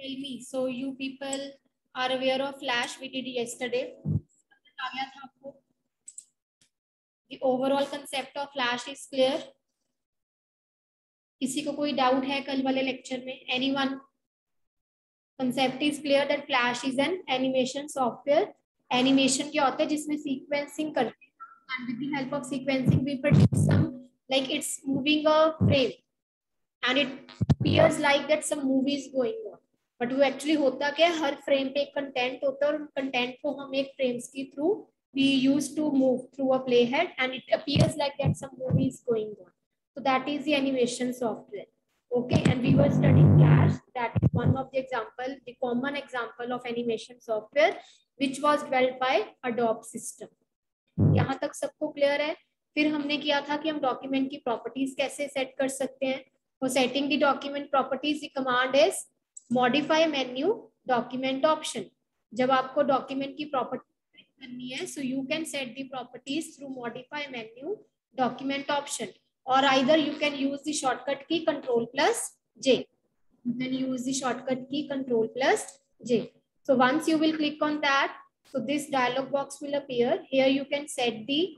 Tell me, so you people are aware of Flash? We did yesterday. आ गया था आपको? The overall concept of Flash is clear. किसी को कोई doubt है कल वाले लेक्चर में? Anyone? Concept is clear that Flash is an animation software. Animation क्या होता है जिसमें sequencing करते हैं, and with the help of sequencing we produce some, like it's moving a frame and it appears like that some movie is going on. But वो actually होता क्या है, हर फ्रेम पे एक कंटेंट होता है और कंटेंट को हम एक फ्रेम्स के through we used to move through a playhead and it appears like that some movie is going on. So that is the animation software. Okay, and we were studying Flash. That is one of the example, the common example of animation software which was developed by Adobe system. यहाँ तक सबको clear है? फिर हमने किया था कि हम डॉक्यूमेंट की प्रॉपर्टीज कैसे सेट कर सकते हैं. For setting the document properties, the command is modify menu document option. जब आपको डॉक्यूमेंट की प्रॉपर्टी करनी है, so you can set the properties through modify menu document option, or either you can use the shortcut key Control plus J. You can use the shortcut key Control plus J. So once you will click on that, so this dialog box will appear. Here you can set the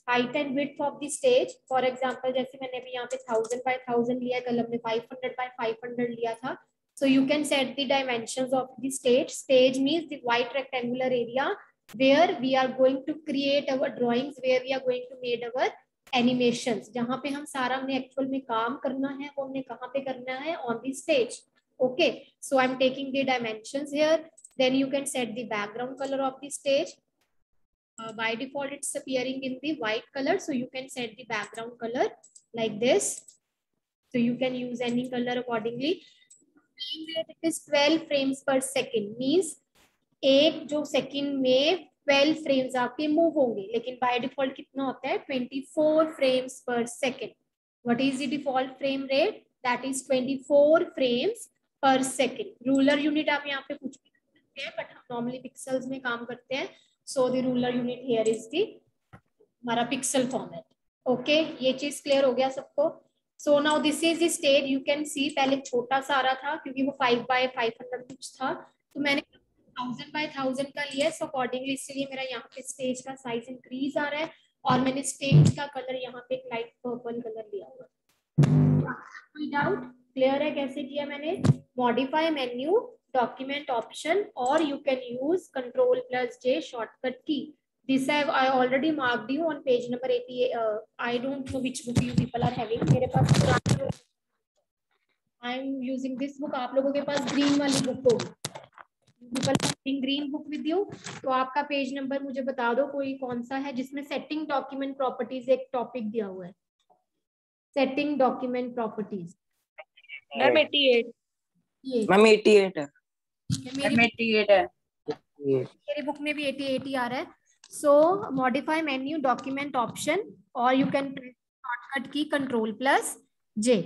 height and width of the stage. For example, जैसे मैंने अभी यहाँ पे 1000 by 1000 लिया, कल हमने 500 by 500 लिया था. So you can set the dimensions of the stage. Stage means the white rectangular area where we are going to create our drawings, where we are going to make our animations. जहाँ पे हम सारा हमने actual में काम करना है, वो हमने कहाँ पे करना है? On the stage. Okay. So I'm taking the dimensions here. Then you can set the background color of the stage. By default it's appearing in the white color, so you can set the background color like this. So you can use any color accordingly. Frame rate, it is 12 frames per second, means एक जो second में 12 frames आपके move होंगे, लेकिन by default कितना होता है? 24 frames पर second. What is the default frame rate? That is 24 frames पर सेकंड. रूलर यूनिट आप यहाँ पे कुछ भी कर सकते हैं, बट हम नॉर्मली पिक्सल्स में काम करते हैं. So the ruler unit here is the हमारा pixel format. Okay, ये चीज क्लियर हो गया सबको? So now this is the stage. You can see पहले छोटा सा आ रहा था क्योंकि वो 5 by 500 कुछ था, तो मैंने 1000 by 1000 का लिया. So accordingly इसलिए मेरा यहाँ पे स्टेज का साइज इंक्रीज आ रहा है और मैंने स्टेज का कलर यहाँ पे एक लाइट पर्पल कलर लिया हुआ है. कोई डाउट? क्लियर है कैसे किया मैंने? Modify menu document option, or you can use Control plus J shortcut key. This I already marked you on page number 88. I don't know which book you people are having. मेरे पास पुरानी, I'm using this book. आप लोगों के पास green वाली book होगी. People having green book with you. तो आपका page number मुझे बता दो कोई कौन सा है जिसमें सेटिंग डॉक्यूमेंट प्रॉपर्टीज एक टॉपिक दिया हुआ है. Setting document properties. Ma'am 88. Ma'am 88 है. मेरी बुक में भी 88 ही आ रहा है. सो मॉडिफाई मेन्यू डॉक्यूमेंट ऑप्शन, और यू कैन प्रेस शॉर्टकट की कंट्रोल प्लस जे.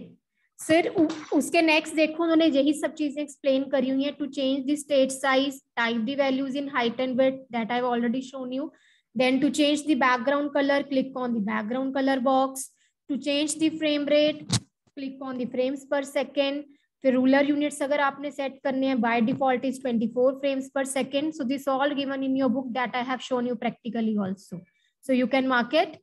फिर उसके नेक्स्ट देखो, उन्होंने यही सब चीजें एक्सप्लेन करी हुई है. To change the stage size, type the values in height and width, that I have already shown you. Then to change the background colour, click on the background colour box. To change the frame rate, click on the frames per second. फिर ruler units अगर आपने set करने हैं, by default is 24 frames per second. So this all given in your book that I have shown you practically also. So you can mark it.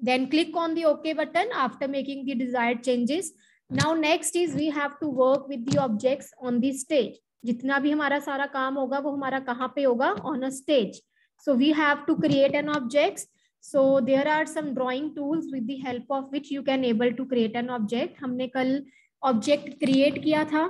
Then click on the okay button after making the desired changes. Now next is we have to work with the objects on the stage. जितना भी हमारा सारा काम होगा वो हमारा कहाँ पे होगा? On a stage. So we have to create an object. So there are some drawing tools with the help of which you can able to create an object. हमने कल ऑब्जेक्ट क्रिएट किया था,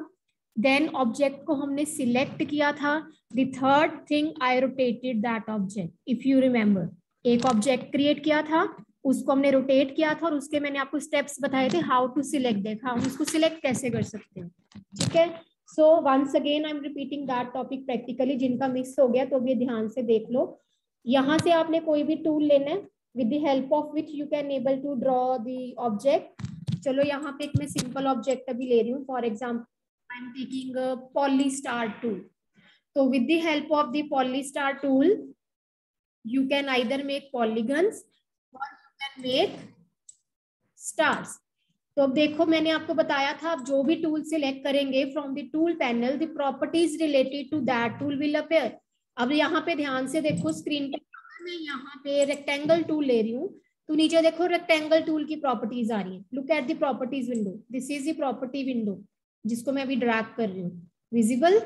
देन ऑब्जेक्ट को हमने select किया था. The third thing, I rotated that object. If you remember, एक object create किया था, उसको हमने रोटेट किया था और उसके मैंने आपको स्टेप्स बताए थे हाउ टू सिलेक्ट. देखा हम उसको सिलेक्ट कैसे कर सकते हैं. ठीक है. So once again I am repeating that topic practically. जिनका मिस हो गया तो भी ध्यान से देख लो. यहाँ से आपने कोई भी टूल लेना है with the help of which you can able to draw the object. चलो यहाँ पे एक मैं सिंपल ऑब्जेक्ट अभी ले रही हूँ. For example I am taking polystar tool. तो with the help of the polystar tool you can either make polygons और यू कैन मेक स्टार्स. तो अब देखो मैंने आपको बताया था, आप जो भी टूल सिलेक्ट करेंगे from the tool panel, the properties related to that tool will appear. अब यहाँ पे ध्यान से देखो स्क्रीन पे, मैं यहाँ पे रेक्टेंगल टूल ले रही हूँ, तो नीचे देखो रेक्टेंगल टूल की प्रॉपर्टीज आ रही है। Look at the properties window, this is the property window जिसको मैं अभी ड्रैग कर रही हूँ। विजिबल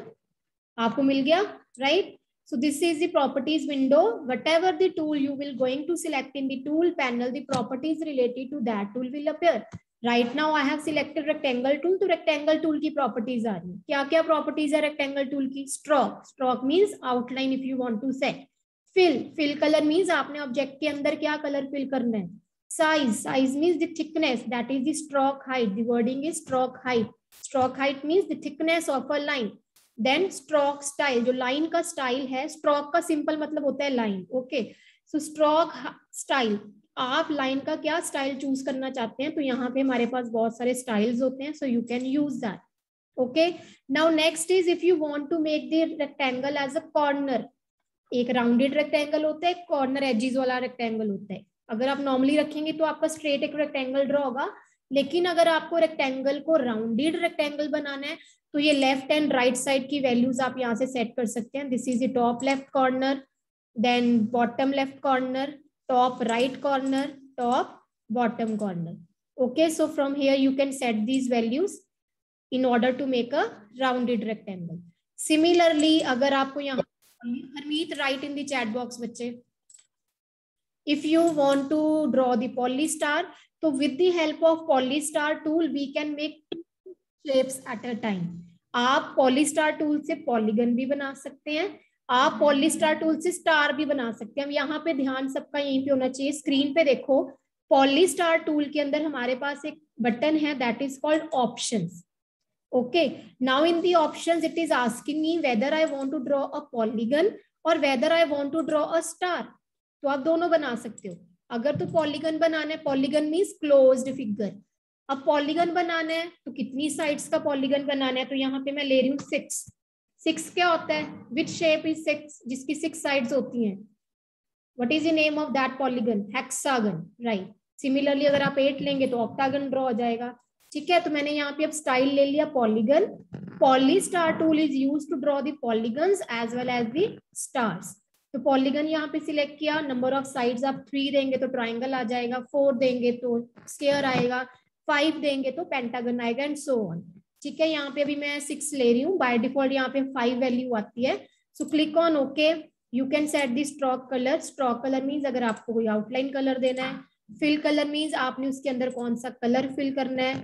आपको मिल गया, right? So this is the properties window. Whatever the tool you will going to select in the tool panel, the properties related to that tool will appear. Right now I have selected rectangle tool, तो rectangle tool की properties आ रही है। क्या क्या properties है rectangle tool की? Stroke, stroke means outline if you want to set. Fill, fill color means आपने object के अंदर क्या color fill करना है। Size, size means the thickness, that is the stroke height. The wording is stroke height. Stroke height means the thickness of a line. Then stroke style, जो line का style है, stroke का simple मतलब होता है line, okay. So stroke style, आप line का क्या स्टाइल चूज करना चाहते हैं, तो यहाँ पे हमारे पास बहुत सारे स्टाइल्स होते हैं, so you can use that, okay. Now next is if you want to make the rectangle as a corner. एक राउंडेड रेक्टेंगल होता है, कॉर्नर एजेस वाला रेक्टेंगल होता है। अगर आप नॉर्मली रखेंगे तो आपका स्ट्रेट एक रेक्टेंगल ड्रॉ होगा, लेकिन अगर आपको रेक्टेंगल को राउंडेड रेक्टेंगल बनाना है तो ये लेफ्ट एंड राइट साइड की वैल्यूज आप यहाँ से सेट कर सकते हैं। This is the top left corner, then bottom left corner, top right corner, top bottom corner, okay. So from here you can set these values in order to make a rounded rectangle. Similarly अगर आपको यहाँ, Harmeet write in the chat box बच्चे, if you want to draw the polystar, तो with the help of polystar tool we can make shapes at a time. आप polystar tool से polygon भी बना सकते हैं, आप polystar tool से star भी बना सकते हैं। यहाँ पे ध्यान सबका यहीं पे होना चाहिए, स्क्रीन पे देखो polystar tool के अंदर हमारे पास एक बटन है that is called options, okay. Now in the options it is asking me whether I want to draw a polygon or whether I want to draw a star. तो आप दोनों बना सकते हो। अगर तो पॉलीगन बनाना है, पॉलीगन मीन्स क्लोज्ड फिगर। अब पॉलीगन बनाना है तो कितनी साइड्स का पॉलीगन बनाना है, तो यहाँ पे मैं ले रही हूँ 6। 6 क्या होता है, विच शेप इज 6, जिसकी 6 साइड्स होती हैं। What is the name of that polygon? Hexagon, right. Similarly अगर आप 8 लेंगे तो ऑक्टागन ड्रॉ हो जाएगा, ठीक है। तो मैंने यहाँ पे अब स्टाइल ले लिया polygon. Polystar tool is used to draw the polygons as well as the stars. तो पॉलीगन यहाँ पे सिलेक्ट किया, नंबर ऑफ साइड्स आप 3 देंगे तो ट्राइंगल आ जाएगा, 4 देंगे तो स्क्वायर आएगा, 5 देंगे तो पेंटागन आएगा, एंड सो ऑन, ठीक है। यहाँ पे अभी मैं 6 ले रही हूँ, बाय डिफॉल्ट यहाँ पे 5 वैल्यू आती है। So click on okay, you can set the stroke colour. Stroke colour means अगर आपको कोई आउटलाइन कलर देना है, फिल कलर मीन्स आपने उसके अंदर कौन सा कलर फिल करना है,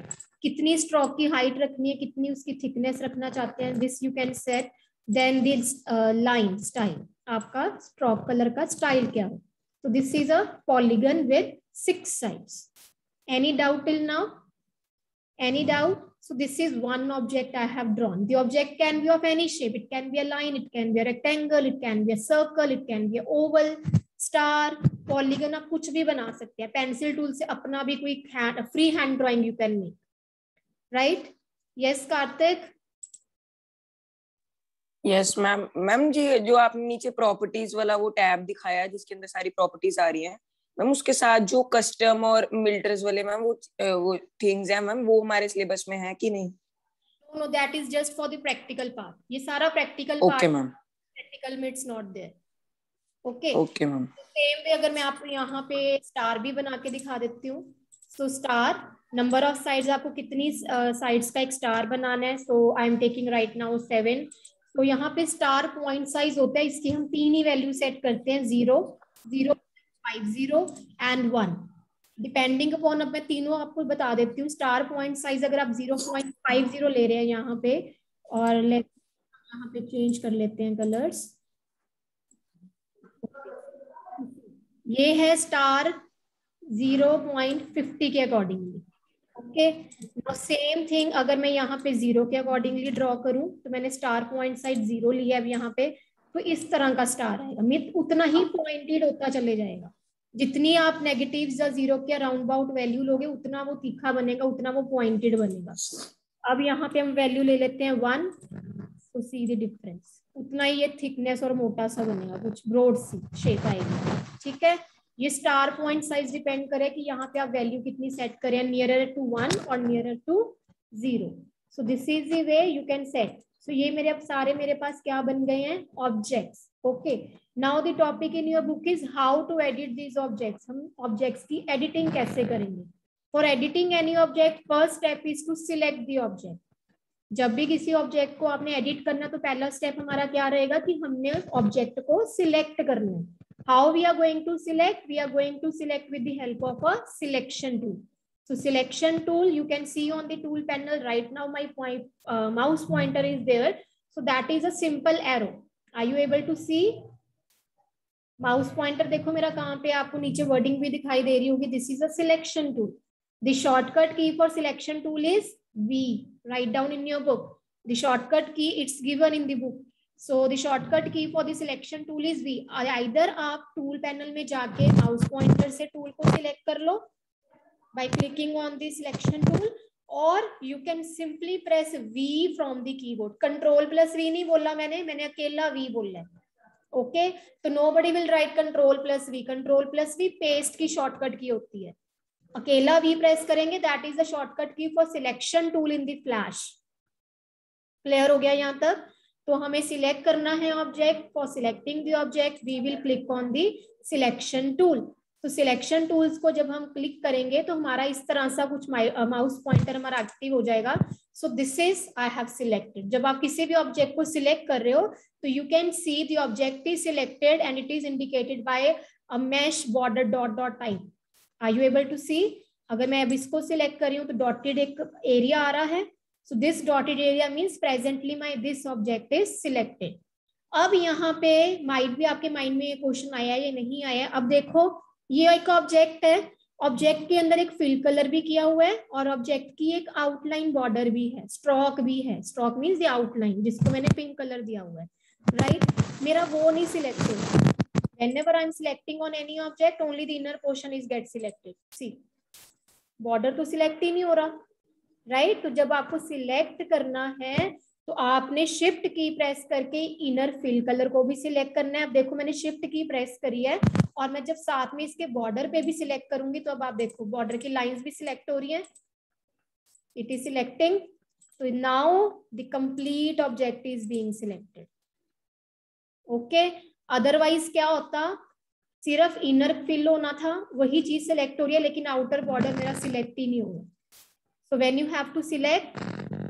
कितनी स्ट्रोक की हाइट रखनी है, कितनी उसकी थिकनेस रखना चाहते हैं, this you can set. Then this line style, आपका स्ट्रोक कलर का स्टाइल क्या हो। तो this is a polygon with 6 sides. Any doubt till now? Any doubt? So this is one object I have drawn. The object can be of any shape. It can be a line, it can be a rectangle, it can be a circle, it can be a oval, star, polygon, आप कुछ भी बना सकते हैं। Pencil tool से अपना भी कोई free hand drawing you can make, right? Yes Kartik? Yes ma'am. Ma'am ji जो आपने नीचे प्रॉपर्टीज वाला वो टैब दिखाया है जिसके अंदर सारी प्रॉपर्टीज आ रही हैं मैम, उसके साथ जो कस्टम और मिल्टर्स वाले मैम वो थिंग्स हैं मैम, वो हमारे सिलेबस में है कि नहीं? No, that is just for the practical part. ये सारा प्रैक्टिकल ओके मैम, प्रैक्टिकल में it's not there, okay. Okay ma'am. Same way अगर मैं आपको यहाँ पे स्टार भी बना के दिखा देती हूँ। So star, number of sides, आपको कितनी साइड्स का एक स्टार बनाना है। So I am taking right now 7। तो यहाँ पे स्टार पॉइंट साइज होता है, इसकी हम 3 ही वैल्यू सेट करते हैं, 0, 0, 50 एंड 1, डिपेंडिंग अपॉन। अब मैं तीनों आपको बता देती हूँ। स्टार पॉइंट साइज अगर आप 0.50 ले रहे हैं यहाँ पे, और यहाँ पे चेंज कर लेते हैं कलर्स, ये है स्टार 0.50 के अकॉर्डिंगली, ओके। सेम थिंग अगर मैं यहाँ पे 0 के अकॉर्डिंगली ड्रॉ करूं, तो मैंने स्टार पॉइंट साइज 0 लिया है यहाँ पे, तो इस तरह का स्टार आएगा। मित उतना ही पॉइंटेड होता चले जाएगा। जितनी आप नेगेटिव या 0 के राउंड अबाउट वैल्यू लोगे, उतना वो तीखा बनेगा, उतना वो पॉइंटेड बनेगा। अब यहाँ पे हम वैल्यू ले लेते हैं 1, तो सी द डिफरेंस, उतना ही ये थिकनेस और मोटा सा बनेगा, कुछ ब्रॉड सी शेप आएगी, ठीक है। ये स्टार पॉइंट साइज डिपेंड करे कि यहाँ पे आप वैल्यू कितनी सेट करें, नियरर टू 1 और nearer to 0. So this is the way you can set. So ये मेरे अब सारे मेरे पास क्या बन गए हैं, objects. Okay, now the topic in your book is how to edit these objects. हम ऑब्जेक्ट्स की एडिटिंग कैसे करेंगे. For editing any object first step is to select the object. जब भी किसी ऑब्जेक्ट को आपने एडिट करना तो पहला स्टेप हमारा क्या रहेगा कि हमने उस ऑब्जेक्ट को सिलेक्ट करना है. How we are going to select? We are going to select with the help of a selection tool. So selection tool, you can see on the tool panel right now. My mouse pointer is there. So that is a simple arrow. Are you able to see? Mouse pointer देखो मेरा कहाँ पे, आपको नीचे wording भी दिखाई दे रही होगी. This is a selection tool. The shortcut key for selection tool is V. Write down in your book. The shortcut key, it's given in the book. So the shortcut key for the selection tool is V. Either आप tool panel में जाके mouse pointer से tool को select कर लो by clicking on the selection tool, or you can simply press V from the keyboard. Control plus V नहीं बोला मैंने अकेला V बोला है. Okay, तो nobody will write control plus V. Control plus V paste की shortcut की होती है. अकेला V press करेंगे, that is the shortcut key for selection tool in the Flash. Clear हो गया यहाँ तक? तो हमें सिलेक्ट करना है object. For selecting the object we will click on the selection tool. तो सिलेक्शन टूल्स को जब हम क्लिक करेंगे तो हमारा इस तरह सा कुछ माउस पॉइंटर हमारा एक्टिव हो जाएगा. सो this is I have selected. जब आप किसी भी ऑब्जेक्ट को सिलेक्ट कर रहे हो तो you can see the object is selected and it is indicated by a mesh border dot dot type. Are you able to see? अगर मैं अब इसको सिलेक्ट कर रही हूँ तो डॉटेड एक एरिया आ रहा है. So this dotted area means presently my this object is selected. अब यहाँ पे might भी आपके माइंड में ये क्वेश्चन आया या नहीं आया. अब देखो ये एक ऑब्जेक्ट है, ऑब्जेक्ट के अंदर एक फिल कलर भी किया हुआ है और ऑब्जेक्ट की एक आउटलाइन बॉर्डर भी है, स्ट्रोक भी है. स्ट्रोक मीन्स द आउटलाइन जिसको मैंने पिंक कलर दिया हुआ है. राइट, मेरा वो नहीं सिलेक्ट होगा. Whenever I am selecting on any object, only the inner portion is get selected. See, border तो सिलेक्ट ही नहीं हो रहा. राइट, तो जब आपको सिलेक्ट करना है तो आपने शिफ्ट की प्रेस करके इनर फिल कलर को भी सिलेक्ट करना है. अब देखो मैंने शिफ्ट की प्रेस करी है और मैं जब साथ में इसके बॉर्डर पे भी सिलेक्ट करूंगी तो अब आप देखो बॉर्डर की लाइंस भी सिलेक्ट हो रही हैं. It is selecting. तो now the complete object is being selected. Okay, otherwise क्या होता, सिर्फ इनर फिल होना था, वही चीज सिलेक्ट हो रही है लेकिन आउटर बॉर्डर मेरा सिलेक्ट ही नहीं हो रहा. So when you have to select,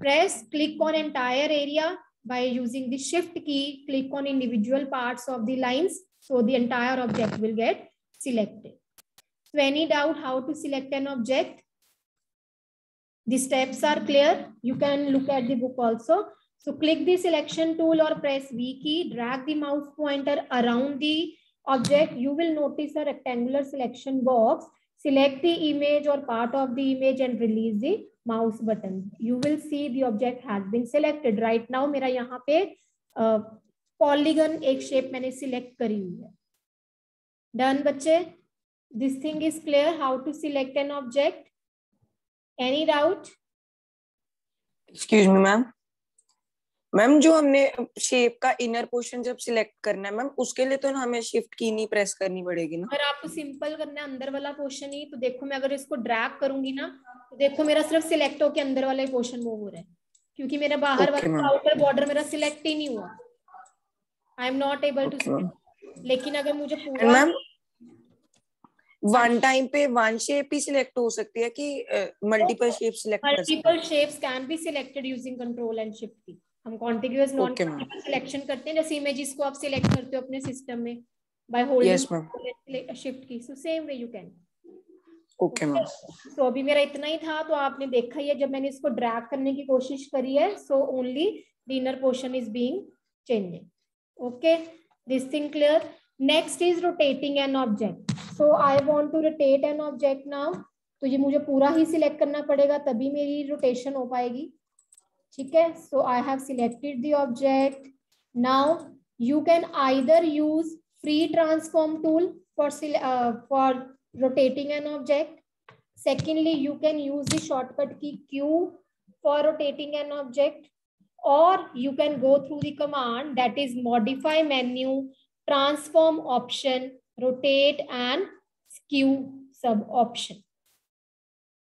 press click on entire area by using the shift key. Click on individual parts of the lines so the entire object will get selected. So any doubt how to select an object? The steps are clear. You can look at the book also. So click the selection tool or press V key. Drag the mouse pointer around the object. You will notice a rectangular selection box. Select the image or part of the image and release the mouse button. You will see the object has been selected. Right now मेरा यहाँ पे polygon एक shape मैंने select करी हुई है. Done बच्चे? This thing is clear how to select an object. Any doubt? Excuse me ma'am. Ma'am जो हमने शेप का इनर पोर्शन जब सिलेक्ट करना है मैम, उसके लिए तो हमें शिफ्ट की नहीं प्रेस करनी पड़ेगी ना. अगर आपको सिंपल करना है अंदर वाला पोर्शन ही, तो देखो मैं अगर इसको ड्रैग करूंगी ना तो देखो मेरा सिर्फ सिलेक्ट होके अंदर वाला पोर्शन मूव हो रहा है क्योंकि मेरा बाहर वाला आउटर बॉर्डर मेरा सिलेक्ट ही नहीं हुआ. I am not able to select. लेकिन अगर मुझे पूरा मैम वन टाइम पे वन शेप ही सिलेक्ट हो सकती है कि मल्टीपल शेप सिलेक्ट कर सकते हैं? Multiple shapes can be selected using control and shift की. हम कॉन्टिग्यूअस नॉन कॉन्टिग्यूअस सिलेक्शन करते हैं, जैसे इमेजेस को आप सिलेक्ट करते हो अपने सिस्टम में बाय होल्डिंग शिफ्ट की. So same way you can. Okay ma'am. तो अभी मेरा इतना ही था. तो आपने देखा ही है जब मैंने इसको ड्रैग करने की कोशिश करी है, so only the inner portion is being changing. Okay, this thing clear. Next is rotating an object. So I want to rotate an object now. तो ये मुझे पूरा ही सिलेक्ट करना पड़ेगा तभी मेरी रोटेशन हो पाएगी. ठीक है, so I have selected the object. Now you can either use free transform tool for rotating an object. Secondly, you can use the shortcut key Q for rotating an object, or you can go through the command that is modify menu, transform option, rotate and Q sub option.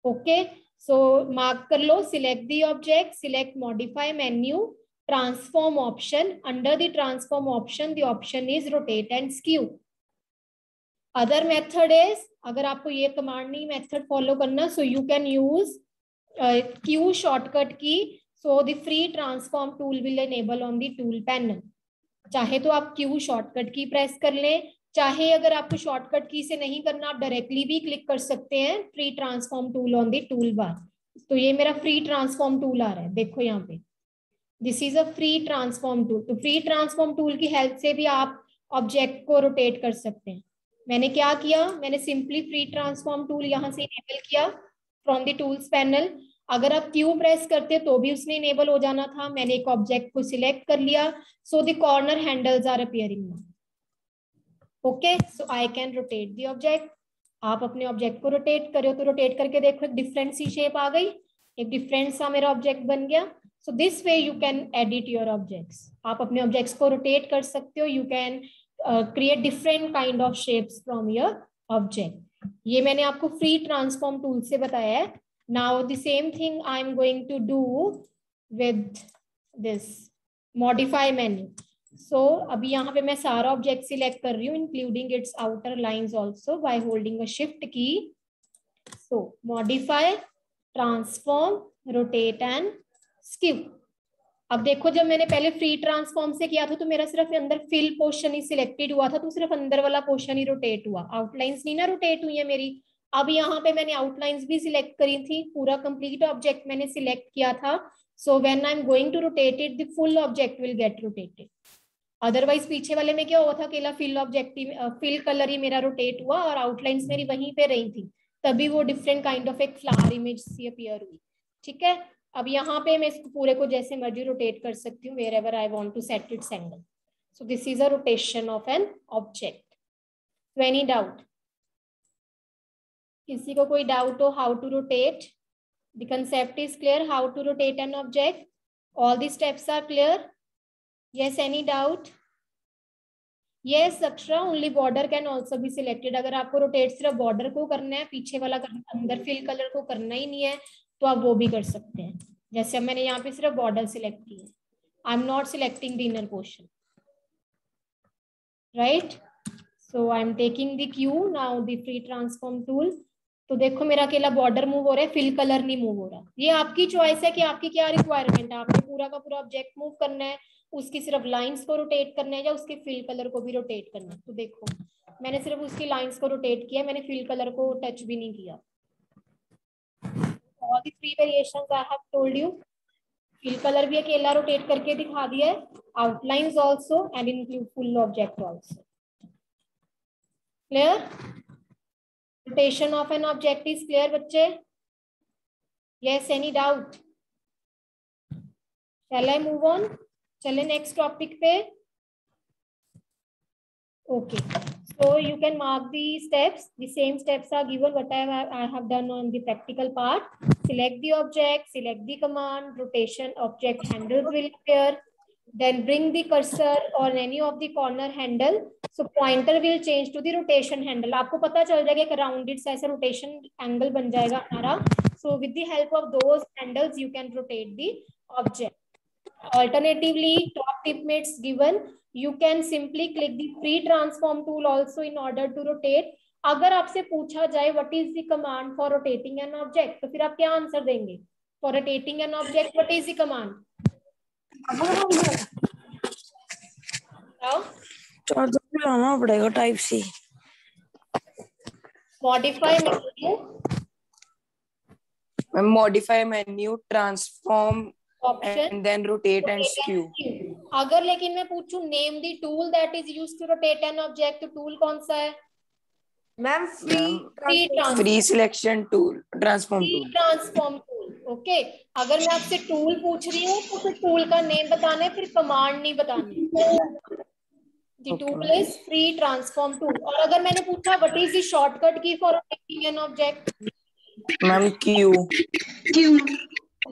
Okay, so mark कर लो, select the object, select modify menu, transform option. Under the transform option, the option is rotate and skew. Other method is, अगर आपको ये command नहीं method follow करना, so you can use Q shortcut key. So the free transform tool will enable on the tool panel. चाहे तो आप Q shortcut की press कर लें, चाहे अगर आपको शॉर्टकट की से नहीं करना, आप डायरेक्टली भी क्लिक कर सकते हैं free transform tool on the tool bar. तो ये मेरा फ्री ट्रांसफॉर्म टूल आ रहा है, देखो यहाँ पे, this is a free transform tool. तो फ्री ट्रांसफॉर्म टूल की हेल्प से भी आप ऑब्जेक्ट को रोटेट कर सकते हैं. मैंने क्या किया, मैंने सिंपली फ्री ट्रांसफॉर्म टूल यहाँ से इनेबल किया फ्रॉम द टूल्स पैनल. अगर आप Q प्रेस करते तो भी उसमें इनेबल हो जाना था. मैंने एक ऑब्जेक्ट को सिलेक्ट कर लिया, so the corner handles are appearing now. Okay, so I can rotate the object. आप अपने ऑब्जेक्ट को रोटेट करो तो रोटेट करके देखो, एक डिफरेंट सी शेप आ गई, एक डिफरेंट सा मेरा ऑब्जेक्ट बन गया. So this way you can edit your objects. आप अपने ऑब्जेक्ट्स को रोटेट कर सकते हो. You can create different kind of shapes from your object. ये मैंने आपको फ्री ट्रांसफॉर्म टूल से बताया है. Now the same thing I am going to do with this modify menu. So अभी यहाँ पे मैं सारा ऑब्जेक्ट सिलेक्ट कर रही हूँ, including its outer lines also by holding a shift key. So modify, transform, rotate and skew. अब देखो, जब मैंने पहले फ्री ट्रांसफॉर्म से किया था तो मेरा सिर्फ अंदर फिल पोर्शन ही सिलेक्टेड हुआ था, तो सिर्फ अंदर वाला पोर्शन ही रोटेट हुआ, आउटलाइंस नहीं ना रोटेट हुई है मेरी. अब यहाँ पे मैंने आउटलाइंस भी सिलेक्ट करी थी, पूरा कंप्लीट ऑब्जेक्ट मैंने सिलेक्ट किया था. So when I am going to rotate it, the full object will get rotated. Otherwise पीछे वाले में क्या हुआ था, अकेला फिल ऑब्जेक्ट फिल कलर ही मेरा रोटेट हुआ और आउटलाइंस मेरी वहीं पे रही थी, तभी वो डिफरेंट काइंड ऑफ एक फ्लावर इमेज सी अपीयर हुई. ठीक है, अब यहाँ पे मैं इसको पूरे को जैसे मर्जी रोटेट कर सकती हूँ, where ever I want to set its angle. So this is a rotation of an object. So any doubt, किसी को कोई डाउट हो how to rotate? The concept is clear, how to rotate an object, all the steps are clear? Yes, any doubt? Yes Akshara, only border can also be selected. अगर आपको rotate सिर्फ border को करना है, पीछे वाला अंदर फिल कलर को करना ही नहीं है, तो आप वो भी कर सकते हैं. जैसे अब मैंने यहाँ पे सिर्फ बॉर्डर सिलेक्ट की है, आई am not selecting the inner portion, right? So I am taking the Q now, the free transform tool. तो देखो मेरा अकेला बॉर्डर मूव हो रहा है, फिल कलर नहीं मूव हो रहा. ये आपकी चॉइस है कि आपकी क्या रिक्वायरमेंट है, आपने पूरा का पूरा ऑब्जेक्ट मूव करना है, उसकी सिर्फ लाइंस को रोटेट करना है, या उसके फिल कलर को भी रोटेट करना है. तो देखो मैंने सिर्फ उसकी लाइंस को रोटेट किया, मैंने फिल कलर को टच भी नहीं किया. All the three variations I have told you. Fill color भी अकेला रोटेट करके दिखा दिया है, outlines also and include full object also. Clear? Rotation of an object is clear बच्चे? Yes, any doubt? Shall I move on? चले next topic पे. Okay. So you can mark the steps. The same steps are given whatever I have done on the practical part. Select the object, select the command, rotation object handles will appear. Then bring the cursor on any of the corner handle. So pointer will change to the rotation handle. आपको पता चल जाएगा कि rounded सा ऐसा rotation angle बन जाएगा हमारा. So with the help of those handles, you can rotate the object. Alternatively, top tip mates given. You can simply click the free transform tool also in order to rotate. अगर आपसे पूछा जाए what is the command for rotating an object, तो फिर आप क्या answer देंगे? For rotating an object, what is the command? Charger भी लाना पड़ेगा type C. Modify menu. Modify menu, transform Option and then rotate and skew. अगर लेकिन मैं पूछूं name the tool that is used to rotate an object, तो tool कौन सा है? Ma'am free selection tool, transform tool. Transform tool. Okay, अगर मैं आपसे टूल पूछ रही हूँ तो फिर टूल का नेम बताना है, फिर कमांड नहीं बतानी. The tool is free transform tool. और अगर मैंने पूछा what is the shortcut key for rotating an object? Ma'am Q.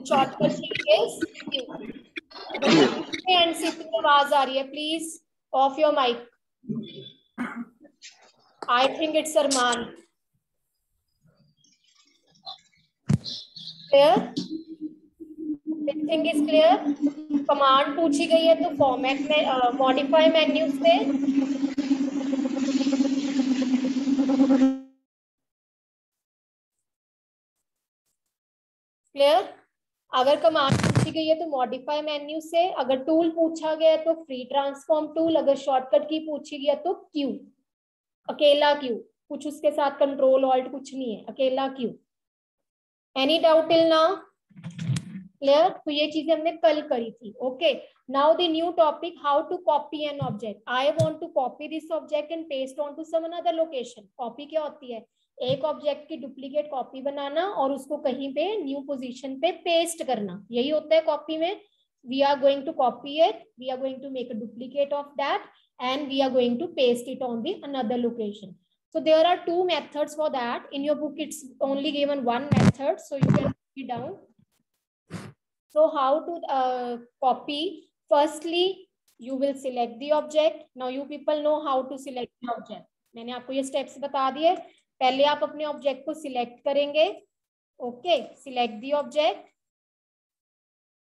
Shortcut key is Q. And सिर्फ आवाज आ रही है, please off your mic. I think it's Arman. Clear, this thing is clear. Command पूछी गई है तो फॉर्मेट में modify menu से क्लियर। अगर कमांड पूछी गई है तो मॉडिफाई मेन्यू से, अगर टूल पूछा गया है तो फ्री ट्रांसफॉर्म टूल, अगर शॉर्टकट की पूछी गई है तो क्यू, अकेला क्यू, कुछ उसके साथ कंट्रोल ऑल्ट कुछ नहीं है, अकेला क्यू। Any doubt till now? Clear. तो ये चीजें हमने कल करी थी। Okay, now the new topic, how to copy an object. I want to copy this object and paste on to some another location. Copy क्या होती है? एक ऑब्जेक्ट की डुप्लीकेट कॉपी बनाना और उसको कहीं पे न्यू पोजीशन पे पेस्ट करना, यही होता है कॉपी में। We are going to copy it, we are going to make a duplicate of that and we are going to paste it on the another location. So there are two methods for that. In your book it's only given one method, so you can write it down. So how to copy? Firstly you will select the object. Now you people know how to select the object. मैंने आपको ये steps बता दिए। पहले आप अपने object को select करेंगे। Okay, select the object,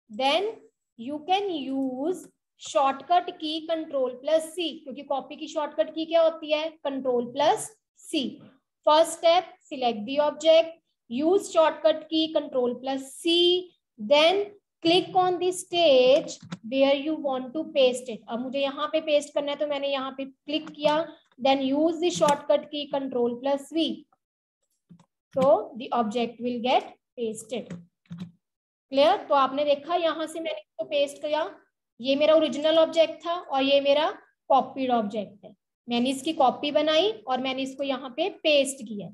then you can use shortcut की कंट्रोल+C, क्योंकि कॉपी की शॉर्टकट की क्या होती है? Control C. First step, select the object, use shortcut की control C, then click on the stage where you want to paste it. अब मुझे यहाँ पे पेस्ट करना है तो मैंने यहाँ पे क्लिक किया, देन यूज द शॉर्टकट की कंट्रोल+V, so the object will get pasted. Clear. तो आपने देखा यहाँ से मैंने इसको पेस्ट किया, ये मेरा ओरिजिनल ऑब्जेक्ट था और ये मेरा कॉपीड ऑब्जेक्ट है। मैंने इसकी कॉपी बनाई और मैंने इसको यहाँ पे पेस्ट किया।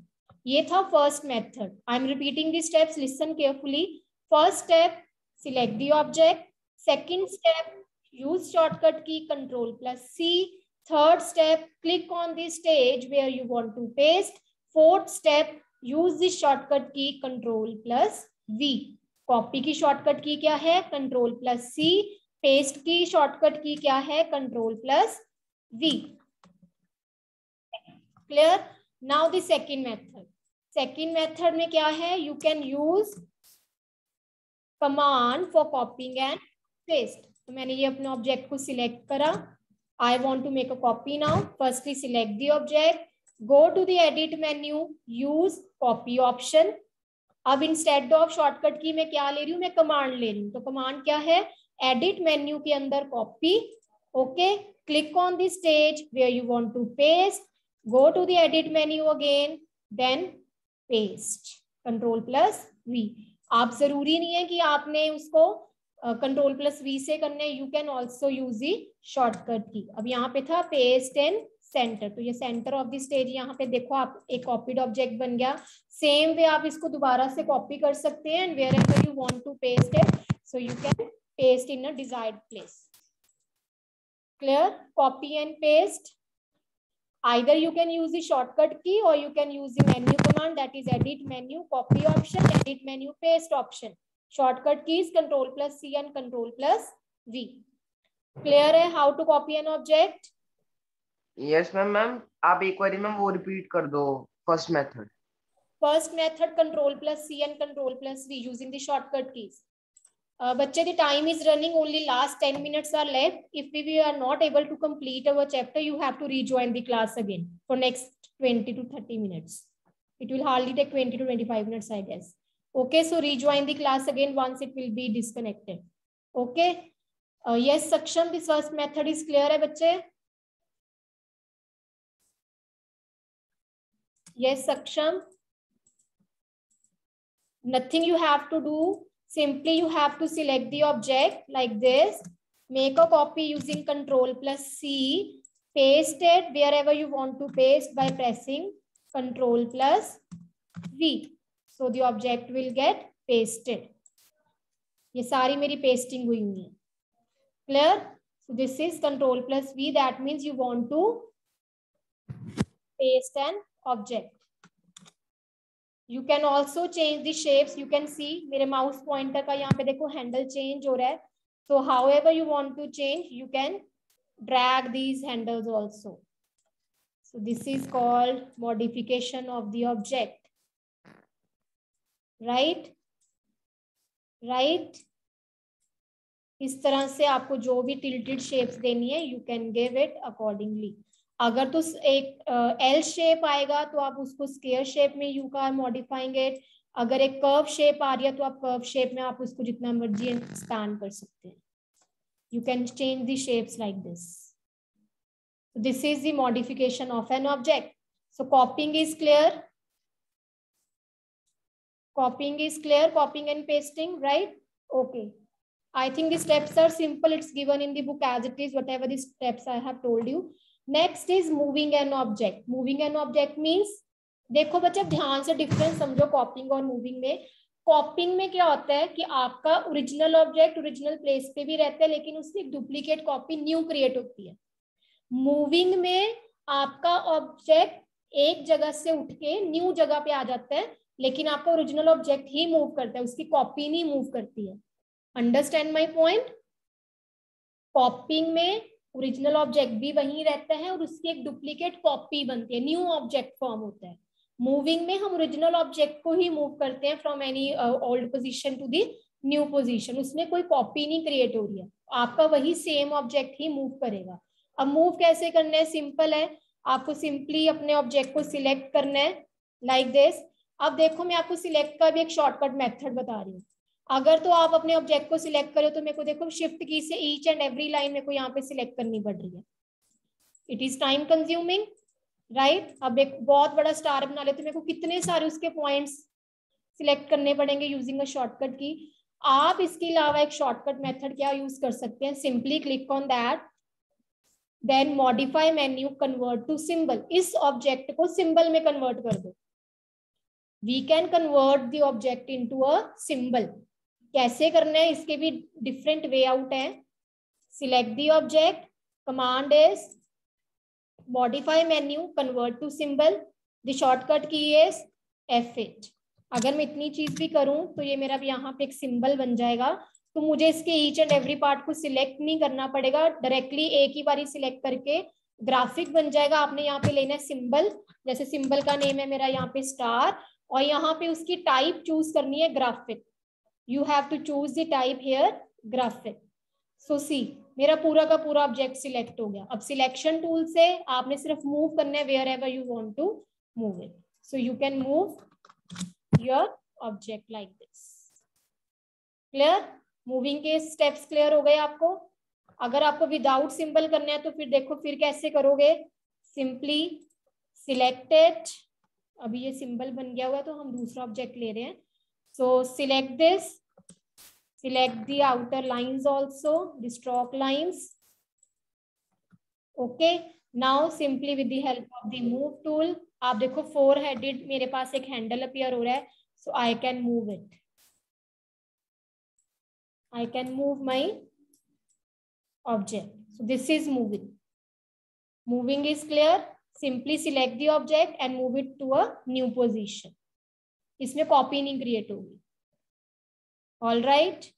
ये था first method. I am repeating the steps, listen carefully. First step, select the object. Second step, use shortcut key control+C. Third step, click on the stage where you want to paste. Fourth step, use the shortcut key control+V. Copy की shortcut key क्या है? कंट्रोल+C। Paste की shortcut key क्या है? Control V. Clear. Now the second method. Second method में क्या है? You can use command for copying and paste. तो मैंने ये अपने ऑब्जेक्ट को सिलेक्ट करा। I want to make a copy now. Firstly select the object, go to the edit menu, use copy option. अब इंस्टेड ऑफ शॉर्टकट की मैं क्या ले रही हूँ? मैं कमांड ले रही हूँ। तो कमांड क्या है? एडिट मेन्यू के अंदर copy. Okay, click on the stage where you want to paste, go to the edit menu again, then paste, control V. आप जरूरी नहीं है कि आपने उसको कंट्रोल+V से करने, you can also use the shortcut की। अब यहाँ पे था पेस्ट एंड सेंटर, तो ये सेंटर ऑफ द स्टेज यहाँ पे देखो, आप एक कॉपीड ऑब्जेक्ट बन गया। सेम वे आप इसको दोबारा से कॉपी कर सकते हैं, and where ever you want to paste it, so you can paste in a desired place. Clear. Copy and paste, either you can use the shortcut key or you can use the menu command, that is edit menu, copy option, edit menu, paste option. Shortcut keys control+C and control+V. Clear है how to copy an object? Yes ma'am. Ma'am आप एक बार ma'am वो repeat कर दो first method. First method control+C and control+V using the shortcut keys. बच्चे the time is running, only last 10 minutes are left. If we are not able to complete our chapter, you have to rejoin the class again for next 20 to 30 minutes. It will hardly take 20 to 25 minutes, I guess. Okay, so rejoin the class again once it will be disconnected. Okay. Yes, Saksham, this first method is clear है बच्चे? Yes, Saksham. Nothing you have to do. Simply you have to select the object like this, make a copy using control+C, paste it wherever you want to paste by pressing control+V. So the object will get pasted. ये सारी मेरी pasting हुई है. Clear? So this is control+V. That means you want to paste an object. You can also change the shapes. You can see मेरे mouse pointer का यहाँ पे देखो handle change हो रहा है. So however you want to change, you can drag these handles also. So this is called modification of the object, right? Right. इस तरह से आपको जो भी टिल्टेड शेप्स देनी है you can give it accordingly. अगर तो एक एल शेप आएगा तो आप उसको स्क्वायर शेप में यू आर मॉडिफाइंग इट। अगर एक कर्व शेप आ रही है तो आप कर्व शेप में आप उसको जितना मर्जी एक्सपैंड कर सकते हैं। You can change the shapes like this. This is the modification of an object. So कॉपिंग is clear, copying is clear, copying and pasting, right? Okay, I think the steps are simple. It's given in the book as it is, whatever the steps I have told you. Next is moving an object. Moving an object means, देखो बच्चे ध्यान से difference समझो कॉपिंग और moving में। कॉपिंग में क्या होता है कि आपका ओरिजिनल ऑब्जेक्ट ओरिजिनल प्लेस पे भी रहता है, लेकिन उसकी एक डुप्लीकेट कॉपी न्यू क्रिएट होती है। मूविंग में आपका ऑब्जेक्ट एक जगह से उठ के न्यू जगह पे आ जाता है, लेकिन आपका ओरिजिनल ऑब्जेक्ट ही मूव करता है, उसकी कॉपी नहीं मूव करती है। Understand my point? कॉपिंग में ओरिजिनल ऑब्जेक्ट भी वहीं रहता है और उसकी एक डुप्लीकेट कॉपी बनती है, न्यू ऑब्जेक्ट फॉर्म होता है। मूविंग में हम ओरिजिनल ऑब्जेक्ट को ही मूव करते हैं from any old position to the new position, उसमें कोई कॉपी नहीं क्रिएट हो रही है, आपका वही सेम ऑब्जेक्ट ही मूव करेगा। अब मूव कैसे करना है? सिंपल है, आपको सिंपली अपने ऑब्जेक्ट को सिलेक्ट करना है लाइक दिस। अब देखो मैं आपको सिलेक्ट का भी एक शॉर्टकट मेथड बता रही हूँ। अगर तो आप अपने ऑब्जेक्ट को सिलेक्ट करो तो मेरे को देखो शिफ्ट की से ईच एंड एवरी लाइन मेरे को यहाँ पे सिलेक्ट करनी पड़ रही है। It is time consuming, right. अब एक बहुत बड़ा स्टार बना ले तो मेरे को कितने सारे उसके पॉइंट्स सिलेक्ट करने पड़ेंगे यूजिंग अ शॉर्टकट की। आप इसके अलावा एक शॉर्टकट मेथड क्या यूज कर सकते हैं? Simply click on that, then modify menu, convert to symbol. इस ऑब्जेक्ट को सिंबल में कन्वर्ट कर दो। We can convert the object into a symbol. कैसे करना है? इसके भी डिफरेंट वे आउट है। Select the object, command is modify menu, convert to symbol. The shortcut key is F8. अगर मैं इतनी चीज भी करूं तो ये मेरा भी यहाँ पे एक सिंबल बन जाएगा। तो मुझे इसके ईच एंड एवरी पार्ट को सिलेक्ट नहीं करना पड़ेगा, डायरेक्टली एक ही बारी सिलेक्ट करके ग्राफिक बन जाएगा। आपने यहाँ पे लेना है सिंबल, जैसे सिंबल का नेम है मेरा यहाँ पे स्टार, और यहाँ पे उसकी टाइप चूज करनी है graphic. You have to choose the type here graphic. So see मेरा पूरा का पूरा ऑब्जेक्ट सिलेक्ट हो गया। अब सिलेक्शन टूल से आपने सिर्फ मूव करना है where ever you want to move it. So you can move your object like this. Clear? Moving के स्टेप्स क्लियर हो गए आपको? अगर आपको विदाउट सिंबल करना है तो फिर देखो फिर कैसे करोगे? Simply select it. अभी ये सिंबल बन गया हुआ है तो हम दूसरा ऑब्जेक्ट ले रहे हैं। सो select this, select the outer lines also, the stroke lines. Okay, now simply with the help of the move tool, आप देखो 4 हेडेड मेरे पास एक हैंडल अपीयर हो रहा है। So I can move it, I can move my object. So this is moving. Moving is clear. Simply select the object and move it to a new position. इसमें copy नहीं create होगी। All right?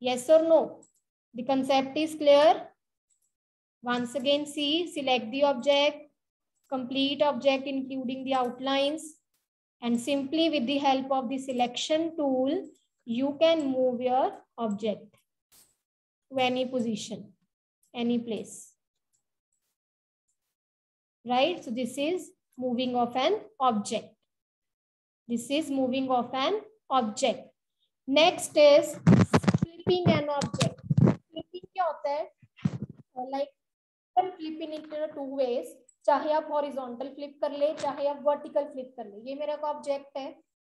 Yes or no? The concept is clear. Once again, see, select the object, complete object including the outlines, and simply with the help of the selection tool, you can move your object to any position, any place, right? So this is moving of an object. This is moving of an object. Next is flipping an object. Flipping क्या होता है? Like flip in it two ways. चाहे आप horizontal flip कर ले, चाहे आप vertical flip कर ले। ये मेरा का ऑब्जेक्ट है,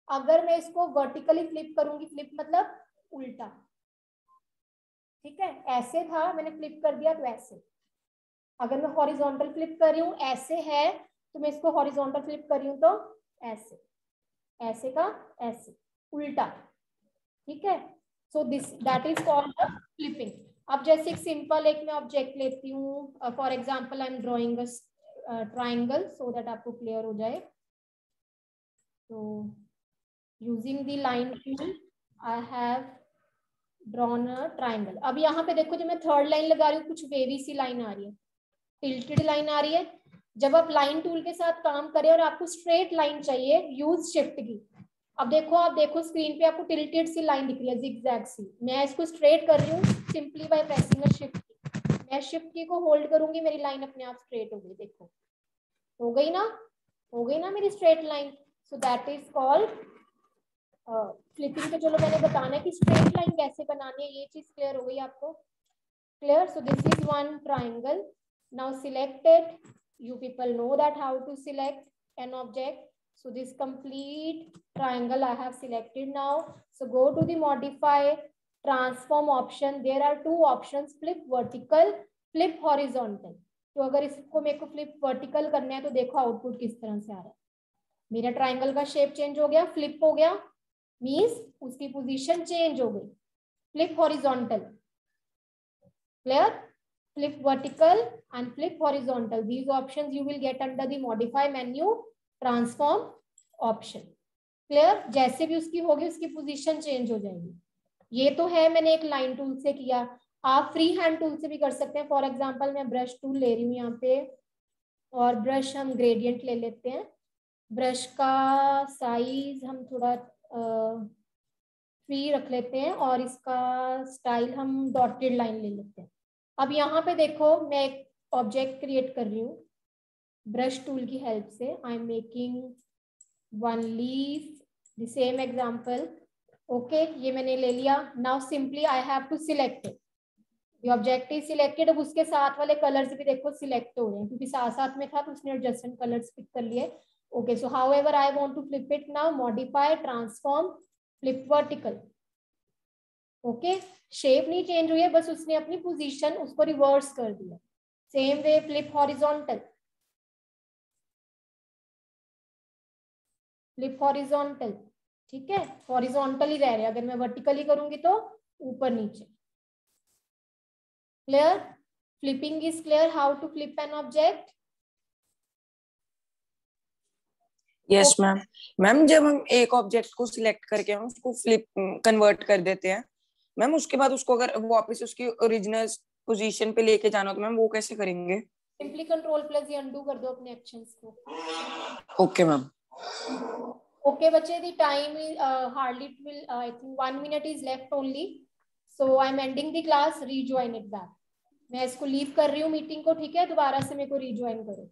अगर मैं इसको वर्टिकली फ्लिप करूंगी, फ्लिप मतलब उल्टा, ठीक है? ऐसे था, मैंने फ्लिप कर दिया तो ऐसे। अगर मैं हॉरिजॉन्टल फ्लिप कर रही हूँ, ऐसे है तो मैं इसको हॉरिजॉन्टल फ्लिप कर रही हूँ तो ऐसे, ऐसे का ऐसे, उल्टा, ठीक है? So this that is called flipping. अब जैसे एक सिंपल एक मैं ऑब्जेक्ट लेती हूँ, for example I am drawing a triangle so that आपको क्लियर हो जाए। तो using the line tool I have drawn a triangle. अब यहाँ पे देखो, जब मैं थर्ड लाइन लगा रही हूँ कुछ वेवी सी लाइन आ रही है, टिल्टेड लाइन आ रही है। जब आप लाइन टूल के साथ काम करें और आपको स्ट्रेट लाइन चाहिए, यूज शिफ्ट की। अब देखो, आप देखो स्क्रीन पे आपको टिल्टेड सी लाइन दिख रही है, जिगजैग सी। मैं इसको स्ट्रेट कर रही हूँ simply by pressing a shift की। मैं शिफ्ट की को होल्ड करूंगी, मेरी लाइन अपने आप स्ट्रेट हो गई। देखो हो गई ना, हो गई ना मेरी straight line. So that is called flipping. तो चलो मैंने बताना है कि स्ट्रेट लाइन कैसे बनानी है, ये चीज क्लियर हो गई आपको? Clear? So this is one triangle. Now select it. You people know that how to select an object. So this complete triangle I have selected now. So go to the modify transform option. There are two options, flip vertical, flip horizontal. तो अगर इसको मेरे को flip vertical करना है तो देखो output किस तरह से आ रहा है। मेरा ट्राइंगल का शेप चेंज हो गया, फ्लिप हो गया, मीन्स उसकी पोजीशन चेंज हो गई। Flip horizontal, clear? Flip vertical and flip horizontal. These options you will get under the modify menu transform option. Clear? जैसे भी उसकी होगी उसकी पोजीशन चेंज हो जाएगी। ये तो है मैंने एक लाइन टूल से किया, आप फ्री हैंड टूल से भी कर सकते हैं। फॉर एग्जांपल मैं ब्रश टूल ले रही हूँ यहाँ पे, और ब्रश हम ग्रेडियंट ले लेते हैं। ब्रश का साइज हम थोड़ा फ्री रख लेते हैं, और इसका स्टाइल हम डॉटेड लाइन ले लेते हैं। अब यहाँ पे देखो मैं एक ऑब्जेक्ट क्रिएट कर रही हूँ ब्रश टूल की हेल्प से। I am making one leaf, the same example. Okay, ये मैंने ले लिया। Now simply I have to select it. The object is selected. अब उसके साथ वाले कलर्स भी देखो सिलेक्ट हो रहे हैं, क्योंकि साथ साथ में था तो उसने एडजस्टेंट कलर्स पिक कर लिए। Okay, so how ever I want to flip it now, modify transform flip vertical. Okay, shape नहीं चेंज हुई है, बस उसने अपनी पोजीशन उसको रिवर्स कर दिया। Same way flip horizontal, flip horizontal, ठीक है, हॉरिजॉन्टल ही रह रहे हैं। अगर मैं वर्टिकली करूंगी तो ऊपर नीचे। Clear? Flipping is clear, how to flip an object. Yes ma'am. Ma'am जब हम एक ऑब्जेक्ट को सिलेक्ट करके हम उसको फ्लिप कन्वर्ट कर देते हैं मैम, उसके बाद उसको अगर वापस उसकी ओरिजिनल पोजीशन पे लेके जाना हो तो मैम वो कैसे करेंगे? सिंपली कंट्रोल प्लस अनडू कर दो अपने एक्शंस को। Okay ma'am. ओके बच्चे, the time is hardly it will I think 1 minute is left only, so I am ending the class, rejoin it back. मैं इसको लीव कर रही हूँ मीटिंग को, ठीक है? दोबारा से मेरे को रीजॉइन करो।